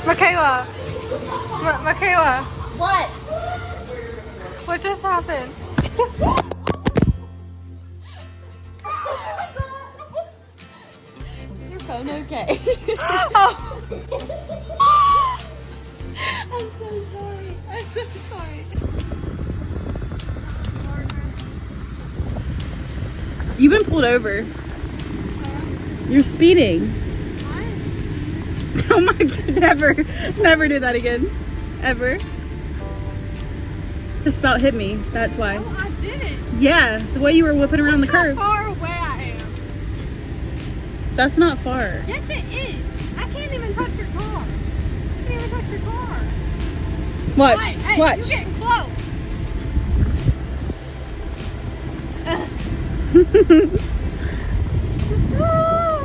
Michaela. Michaela. What? What just happened? Is your phone okay? Oh. I'm so sorry. I'm so sorry. You've been pulled over. You're speeding. Oh my god, never do that again. Ever. Just about hit me, that's why. Oh, I didn't. Yeah, the way you were whipping around the curve. How far away I am. That's not far. Yes, it is. I can't even touch your car. I can't even touch your car. Watch, Hey, watch. you're getting close.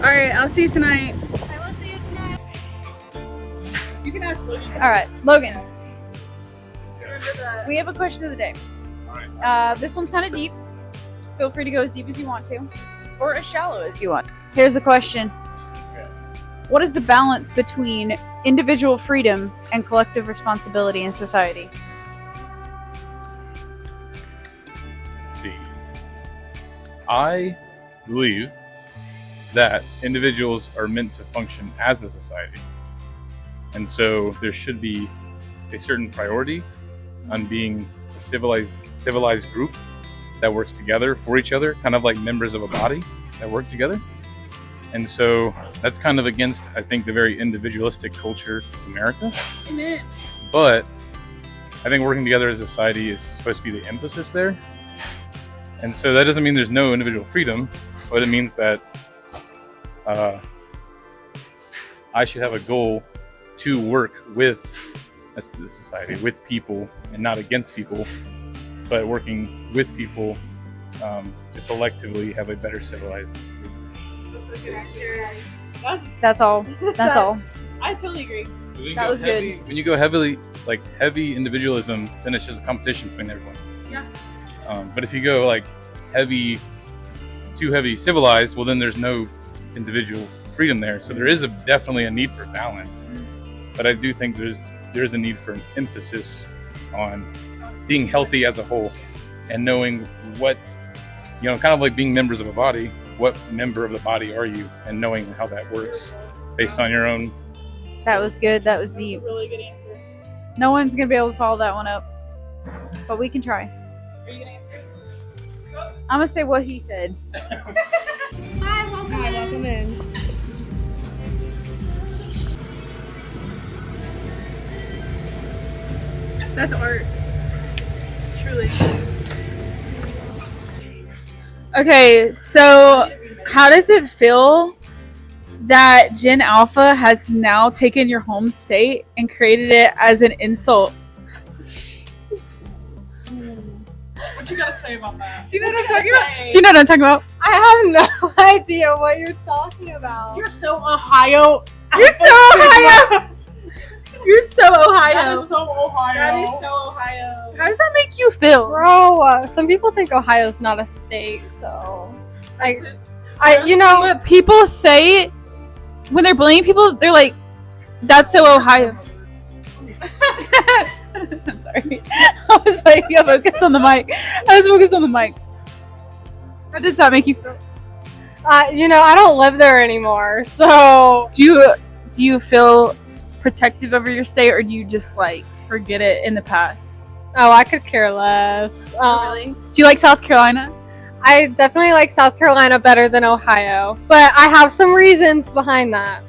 Alright, I'll see you tonight. I will see you tonight. You can ask Logan. Alright, Logan. We have a question of the day. This one's kind of deep. Feel free to go as deep as you want to, or as shallow as you want. Here's the question. What is the balance between individual freedom and collective responsibility in society? Let's see. I believe that individuals are meant to function as a society. And so there should be a certain priority on being a civilized group that works together for each other, kind of like members of a body that work together. And so that's kind of against, I think, the very individualistic culture of America. Amen. But I think working together as a society is supposed to be the emphasis there. And so that doesn't mean there's no individual freedom, but it means that I should have a goal to work with the society, with people, and not against people, but working with people to collectively have a better civilized group. That's all. That's all. I totally agree. That was good. When you go heavy individualism, then it's just a competition between everyone. Yeah. But if you go like too heavy civilized, well then there's no individual freedom there. So there is definitely a need for balance. But I do think there is a need for an emphasis on being healthy as a whole and knowing what, kind of like being members of a body, what member of the body are you, and knowing how that works based on your own. That was good. That was deep. Really good answer. No one's going to be able to follow that one up, but we can try. Are you gonna answer? I'm going to say what he said. Hi, welcome in. That's art. Truly. Okay, so how does it feel that Gen Alpha has now taken your home state and created it as an insult? What you gotta say about that? Do you know what I'm talking about? Do you know what I'm talking about? I have no idea what you're talking about. You're so Ohio. You're so Ohio. You're so Ohio. That is so Ohio. That is so Ohio. How does that make you feel? Bro, some people think Ohio's not a state, so What people say when they're blaming people, they're like, "That's so Ohio." I'm sorry. I was like, "Yeah, focus on the mic." I was focused on the mic. How does that make you feel? I don't live there anymore, so Do you feel protective over your state, or do you just like forget it in the past? I could care less. Really? Do you like South Carolina? I definitely like South Carolina better than Ohio, but I have some reasons behind that.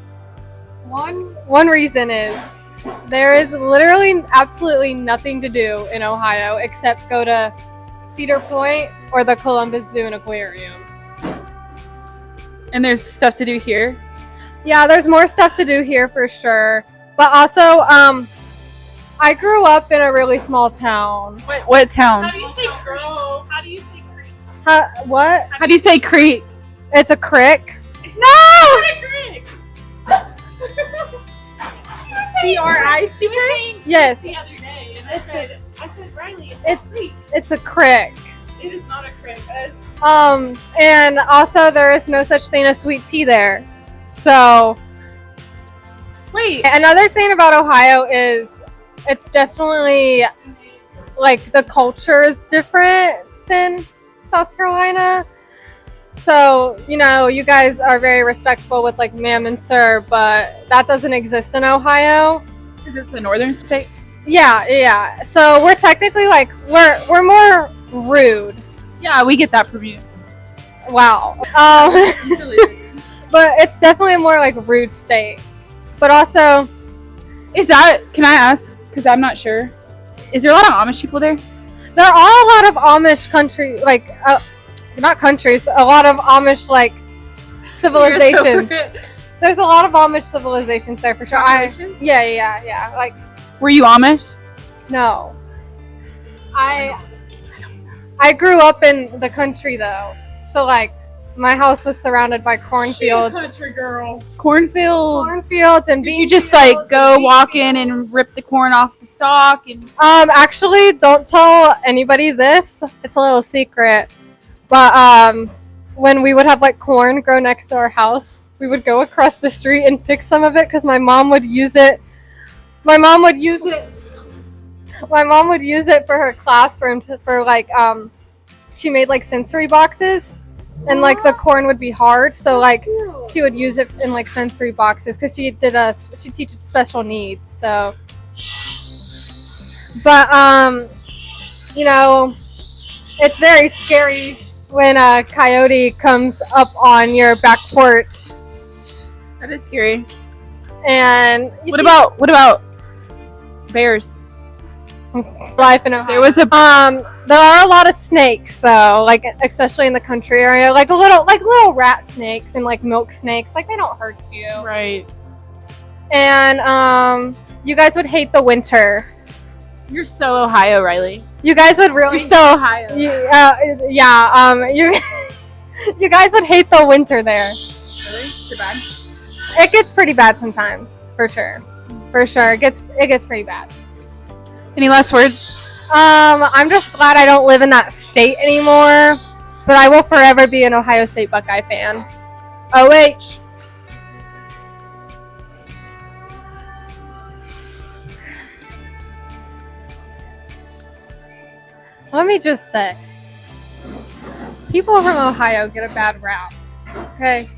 One reason is there is literally absolutely nothing to do in Ohio except go to Cedar Point or the Columbus Zoo and Aquarium. And there's stuff to do here. Yeah, there's more stuff to do here for sure. But also, I grew up in a really small town. What town? How do you say girl? How do you say creek? What? How do you say creek? It's a crick. No! Creek. CRIC? Yes, The other day, and I said, Riley, it's a creek. it's a crick. It is not a crit, guys. And also there is no such thing as sweet tea there. So Wait, another thing about Ohio is it's definitely like the culture is different than South Carolina. So, you know, you guys are very respectful with like ma'am and sir, but that doesn't exist in Ohio. is this a northern state? Yeah. So we're technically like we're more rude. Yeah, we get that from you. Wow. But it's definitely a more like rude state. But also, Is that? Can I ask? Because I'm not sure. Is there a lot of Amish people there? there are a lot of Amish country, like not countries, but a lot of Amish like civilizations. There's a lot of Amish civilizations there for sure. Population? Yeah. Like Were you Amish? no, I grew up in the country though, so like my house was surrounded by cornfields, Country girl. cornfields and Did bean you just fields like go walk in and rip the corn off the stalk? And Actually, don't tell anybody this. It's a little secret. But when we would have like corn grow next to our house, we would go across the street and pick some of it because my mom would use it. My mom would use it for her classroom for like she made like sensory boxes, and like the corn would be hard, so like she would use it in like sensory boxes because she teaches special needs. So, but you know, it's very scary when a coyote comes up on your back porch. that is scary. And What about bears? life in Ohio? There was a there are a lot of snakes though, like especially in the country area, like little rat snakes and like milk snakes. Like they don't hurt you. right. And you guys would hate the winter. You're so Ohio, Riley. You guys would really. You're so Ohio. You you guys would hate the winter there. Really? Too bad. It gets pretty bad sometimes, for sure. It gets pretty bad. Any last words? I'm just glad I don't live in that state anymore, but I will forever be an Ohio State Buckeye fan. OH. Let me just say, people from Ohio get a bad rap, okay?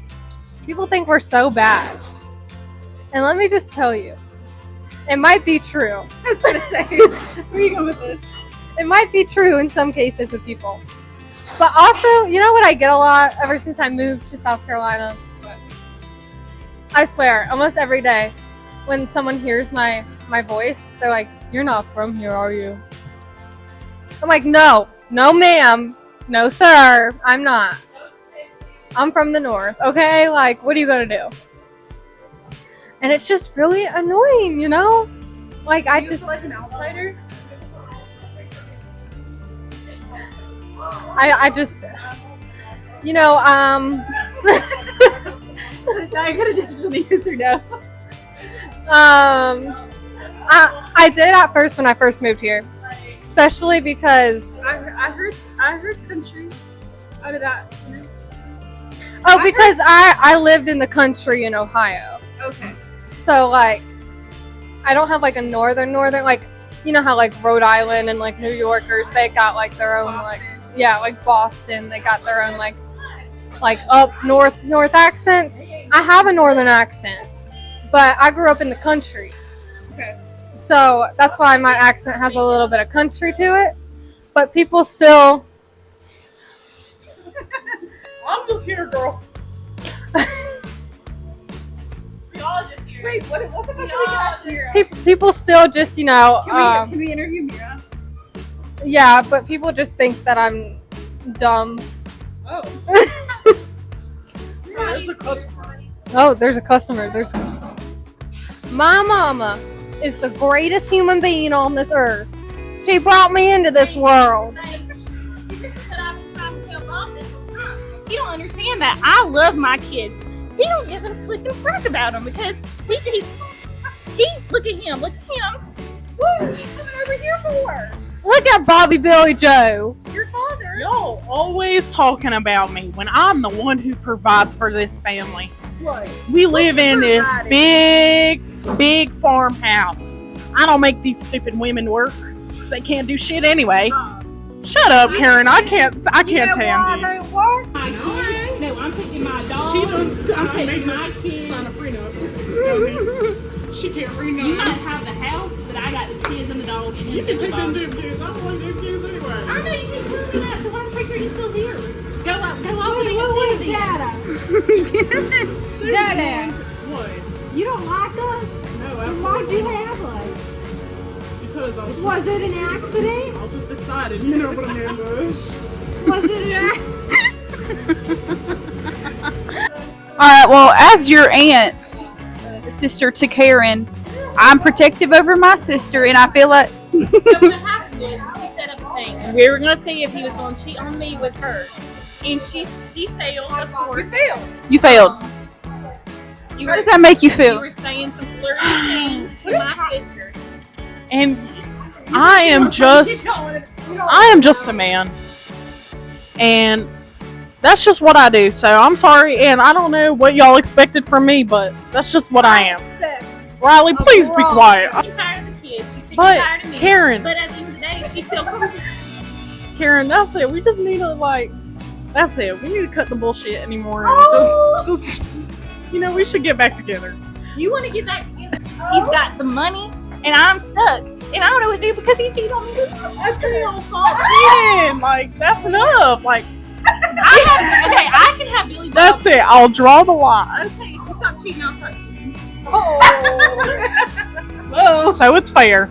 People think we're so bad. And let me just tell you, it might be true. I was gonna say, where are you going with this? It might be true in some cases with people. But also, you know what I get a lot ever since I moved to South Carolina? I swear, almost every day, when someone hears my voice, they're like, "You're not from here, are you?" I'm like, no ma'am, no sir, I'm not. I'm from the north, okay? Like, what are you gonna do? And it's just really annoying, you know? Like, I just... like an outsider? I just... You know, I gotta just really yes or no. I did at first when I first moved here. Especially because... I heard country out of that. Oh, because I lived in the country in Ohio. Okay. So, like, I don't have, like, a northern, like, you know how, like, Rhode Island and, like, New Yorkers, they got, like, their own, like, yeah, like, Boston, they got their own, like up north accents. I have a northern accent, but I grew up in the country. Okay. So, that's why my accent has a little bit of country to it, but people still... I'm just here, girl. We all just here. Wait, what the fuck We are we all got just here? People still just, you know... Can we interview Mira? Yeah, but people just think that I'm dumb. Oh. There's a customer. Oh, there's a customer. My mama is the greatest human being on this earth. She brought me into this world. You don't understand that. I love my kids. He don't give a flicking fuck about them because he look at him. What are you coming over here for? Look at Bobby Billy Joe. Your father Y'all always talking about me when I'm the one who provides for this family. What? We live in this big farmhouse. I don't make these stupid women work because they can't do shit anyway. Shut up, Karen. I can't stand you. My kids. No, I'm taking my dog. I'm taking my kids. Sign a prenup. She can't prenup. You might have the house, but I got the kids and the dog. And You can take them damn kids. I don't like them kids anyway. I know you can tell me that, so why the freak are you still here? Go up and Wait, see Dada? Susan, Dada, what? you don't like us? No, Then why'd absolutely you not. have us? Because I was Was it an accident? I was just excited. You know what a man does. Was it an accident? Alright, well, as your aunt, sister to Karen, I'm protective over my sister, and I feel like. So what happened was she set up a thing, and we were gonna see if he was gonna cheat on me with her, and he failed. Of course, You failed. How does that make you You feel? were saying some flirty things to my sister. And I am just a man. And that's just what I do. So I'm sorry, and I don't know what y'all expected from me, but that's just what I am. Riley, please be quiet. She's tired of the kids. She's sick But, and tired of me. Karen. But at the end of the day, she still comes. Karen, that's it. We just need to that's it. We need to cut the bullshit anymore. And just we should get back together. You want to get that? He's got the money, and I'm stuck, and I don't know what to do because he cheated on me. That's his own fault. Cheating, that's enough. I can have Billy. That's it. I'll draw the line. Okay, if you stop cheating, I'll start cheating. So it's fair.